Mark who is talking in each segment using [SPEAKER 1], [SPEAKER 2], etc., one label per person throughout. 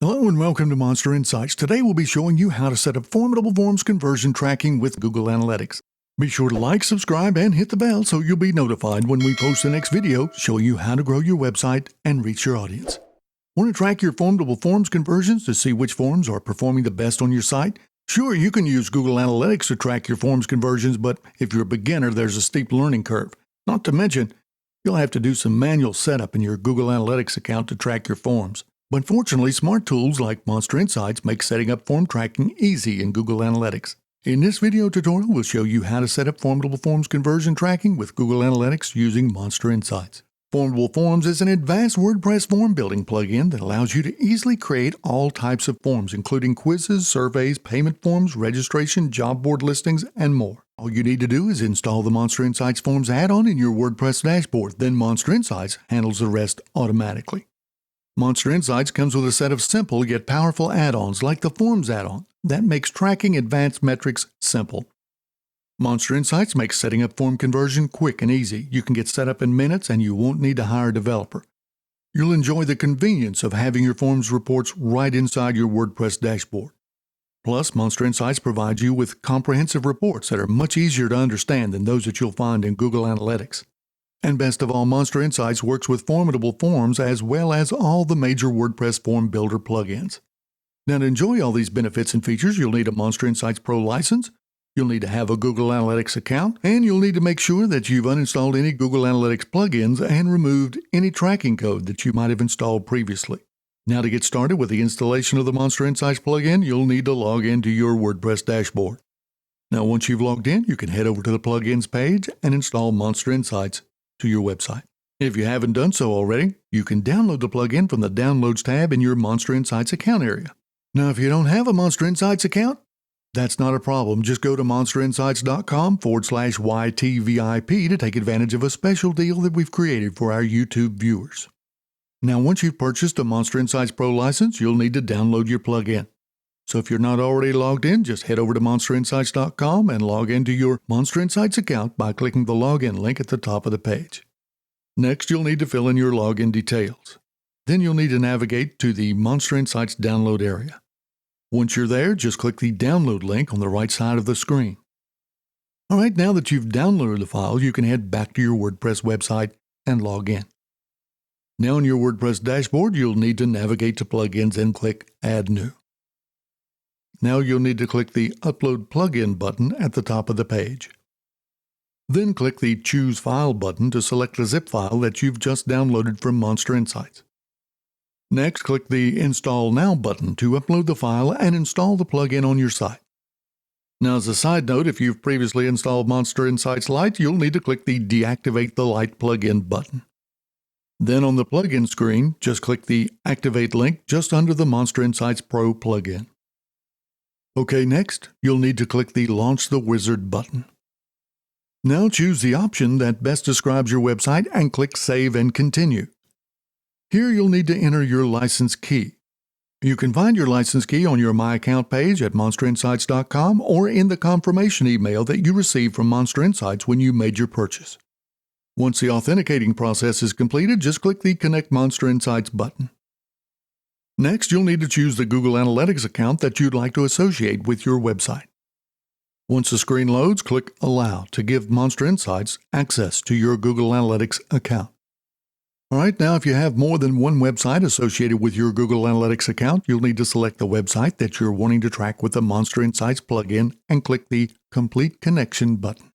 [SPEAKER 1] Hello and welcome to Monster Insights. Today we'll be showing you how to set up Formidable Forms conversion tracking with Google Analytics. Be sure to like, subscribe, and hit the bell so you'll be notified when we post the next video showing you how to grow your website and reach your audience. Want to track your Formidable Forms conversions to see which forms are performing the best on your site? Sure, you can use Google Analytics to track your forms conversions, but if you're a beginner, there's a steep learning curve. Not to mention, you'll have to do some manual setup in your Google Analytics account to track your forms. But fortunately, smart tools like Monster Insights make setting up form tracking easy in Google Analytics. In this video tutorial, we'll show you how to set up Formidable Forms conversion tracking with Google Analytics using Monster Insights. Formidable Forms is an advanced WordPress form building plugin that allows you to easily create all types of forms, including quizzes, surveys, payment forms, registration, job board listings, and more. All you need to do is install the Monster Insights Forms add-on in your WordPress dashboard. Then Monster Insights handles the rest automatically. Monster Insights comes with a set of simple yet powerful add-ons like the Forms add-on that makes tracking advanced metrics simple. Monster Insights makes setting up form conversion quick and easy. You can get set up in minutes and you won't need to hire a developer. You'll enjoy the convenience of having your forms reports right inside your WordPress dashboard. Plus, Monster Insights provides you with comprehensive reports that are much easier to understand than those that you'll find in Google Analytics. And best of all, Monster Insights works with Formidable Forms as well as all the major WordPress form builder plugins. Now, to enjoy all these benefits and features, you'll need a Monster Insights Pro license, you'll need to have a Google Analytics account, and you'll need to make sure that you've uninstalled any Google Analytics plugins and removed any tracking code that you might have installed previously. Now, to get started with the installation of the Monster Insights plugin, you'll need to log into your WordPress dashboard. Now, once you've logged in, you can head over to the plugins page and install Monster Insights to your website. If you haven't done so already, you can download the plugin from the Downloads tab in your Monster Insights account area. Now, if you don't have a Monster Insights account, that's not a problem. Just go to monsterinsights.com/YTVIP to take advantage of a special deal that we've created for our YouTube viewers. Now, once you've purchased a Monster Insights Pro license, you'll need to download your plugin. So if you're not already logged in, just head over to monsterinsights.com and log into your Monster Insights account by clicking the login link at the top of the page. Next, you'll need to fill in your login details. Then you'll need to navigate to the Monster Insights download area. Once you're there, just click the download link on the right side of the screen. All right, now that you've downloaded the file, you can head back to your WordPress website and log in. Now in your WordPress dashboard, you'll need to navigate to Plugins and click Add New. Now you'll need to click the Upload Plugin button at the top of the page. Then click the Choose File button to select the zip file that you've just downloaded from Monster Insights. Next, click the Install Now button to upload the file and install the plugin on your site. Now, as a side note, if you've previously installed Monster Insights Lite, you'll need to click the Deactivate the Lite plugin button. Then on the plugin screen, just click the Activate link just under the Monster Insights Pro plugin. Okay, next, you'll need to click the Launch the Wizard button. Now choose the option that best describes your website and click Save and Continue. Here you'll need to enter your license key. You can find your license key on your My Account page at monsterinsights.com or in the confirmation email that you received from Monster Insights when you made your purchase. Once the authenticating process is completed, just click the Connect Monster Insights button. Next, you'll need to choose the Google Analytics account that you'd like to associate with your website. Once the screen loads, click Allow to give Monster Insights access to your Google Analytics account. All right, now if you have more than one website associated with your Google Analytics account, you'll need to select the website that you're wanting to track with the Monster Insights plugin and click the Complete Connection button.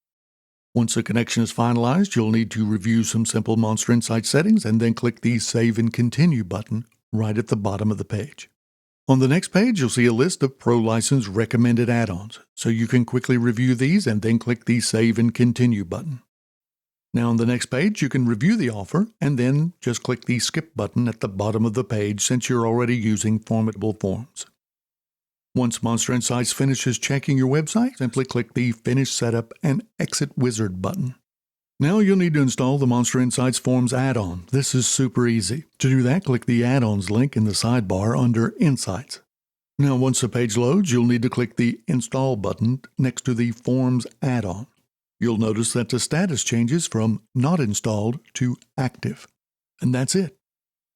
[SPEAKER 1] Once the connection is finalized, you'll need to review some simple Monster Insights settings and then click the Save and Continue button right at the bottom of the page. On the next page, you'll see a list of Pro License recommended add-ons, so you can quickly review these and then click the Save and Continue button. Now on the next page, you can review the offer and then just click the Skip button at the bottom of the page since you're already using Formidable Forms. Once Monster Insights finishes checking your website, simply click the Finish Setup and Exit Wizard button. Now you'll need to install the Monster Insights Forms add-on. This is super easy. To do that, click the Add-ons link in the sidebar under Insights. Now once the page loads, you'll need to click the Install button next to the Forms add-on. You'll notice that the status changes from Not Installed to Active. And that's it.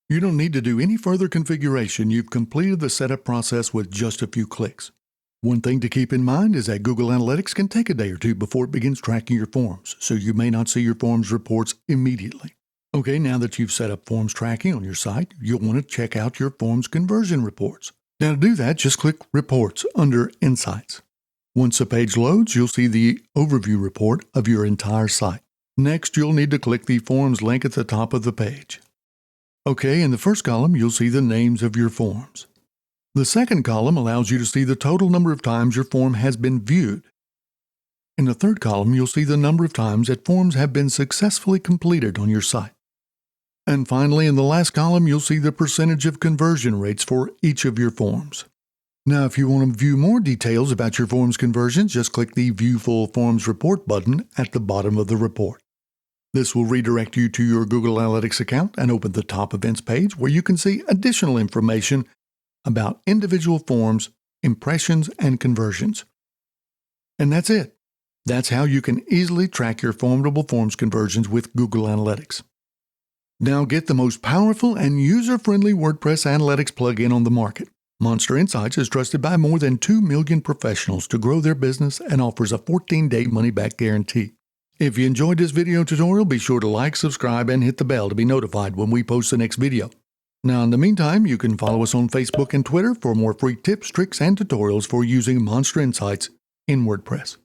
[SPEAKER 1] You don't need to do any further configuration. You've completed the setup process with just a few clicks. One thing to keep in mind is that Google Analytics can take a day or two before it begins tracking your forms, so you may not see your forms reports immediately. Okay, now that you've set up forms tracking on your site, you'll want to check out your forms conversion reports. Now to do that, just click Reports under Insights. Once the page loads, you'll see the overview report of your entire site. Next, you'll need to click the Forms link at the top of the page. Okay, in the first column, you'll see the names of your forms. The second column allows you to see the total number of times your form has been viewed. In the third column, you'll see the number of times that forms have been successfully completed on your site. And finally, in the last column, you'll see the percentage of conversion rates for each of your forms. Now, if you want to view more details about your forms conversions, just click the View Full Forms Report button at the bottom of the report. This will redirect you to your Google Analytics account and open the top events page where you can see additional information about individual forms, impressions, and conversions. And that's it. That's how you can easily track your Formidable Forms conversions with Google Analytics. Now get the most powerful and user-friendly WordPress analytics plugin on the market. MonsterInsights is trusted by more than 2 million professionals to grow their business and offers a 14-day money-back guarantee. If you enjoyed this video tutorial, be sure to like, subscribe, and hit the bell to be notified when we post the next video. Now, in the meantime, you can follow us on Facebook and Twitter for more free tips, tricks, and tutorials for using MonsterInsights in WordPress.